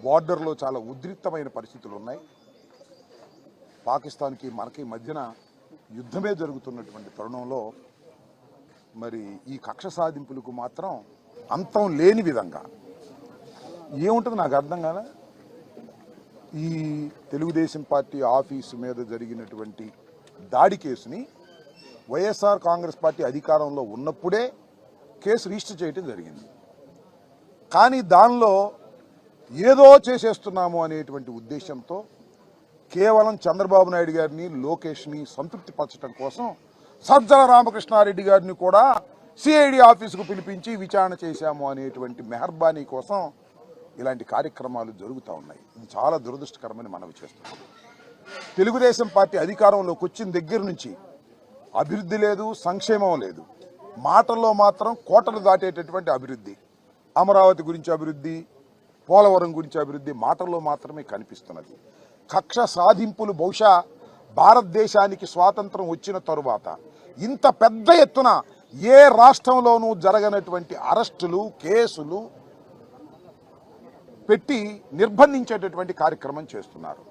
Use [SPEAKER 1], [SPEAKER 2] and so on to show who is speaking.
[SPEAKER 1] బార్డర్లో చాలా ఉద్రిక్తమైన పరిస్థితులు ఉన్నాయి. పాకిస్తాన్కి మనకి మధ్యన యుద్ధమే జరుగుతున్నటువంటి తరుణంలో మరి ఈ కక్ష సాధింపులకు మాత్రం అంతం లేని విధంగా ఏముంటుంది నాకు అర్థం కాలే. ఈ తెలుగుదేశం పార్టీ ఆఫీసు మీద జరిగినటువంటి దాడి కేసుని వైఎస్ఆర్ కాంగ్రెస్ పార్టీ అధికారంలో ఉన్నప్పుడే కేసు రిజిస్టర్ చేయడం జరిగింది. కానీ దానిలో ఏదో చేసేస్తున్నాము అనేటువంటి ఉద్దేశంతో కేవలం చంద్రబాబు నాయుడు గారిని లోకేష్ని సంతృప్తిపరచడం కోసం సజ్జల రామకృష్ణారెడ్డి గారిని కూడా సిఐడి ఆఫీసుకు పిలిపించి విచారణ చేశాము అనేటువంటి మెహర్బానీ కోసం ఇలాంటి కార్యక్రమాలు జరుగుతూ ఉన్నాయి. ఇది చాలా దురదృష్టకరమని మనవి చేస్తున్నాం. తెలుగుదేశం పార్టీ అధికారంలోకి వచ్చిన దగ్గర నుంచి అభివృద్ధి లేదు, సంక్షేమం లేదు. మాటల్లో మాత్రం కోటలు దాటేటటువంటి అభివృద్ధి, అమరావతి గురించి అభివృద్ధి, పోలవరం గురించి అభివృద్ధి మాటల్లో మాత్రమే కనిపిస్తున్నది. కక్ష సాధింపులు బహుశా భారతదేశానికి స్వాతంత్రం వచ్చిన తరువాత ఇంత పెద్ద ఎత్తున ఏ రాష్ట్రంలోనూ జరగనటువంటి అరెస్టులు, కేసులు పెట్టి నిర్బంధించేటటువంటి కార్యక్రమం చేస్తున్నారు.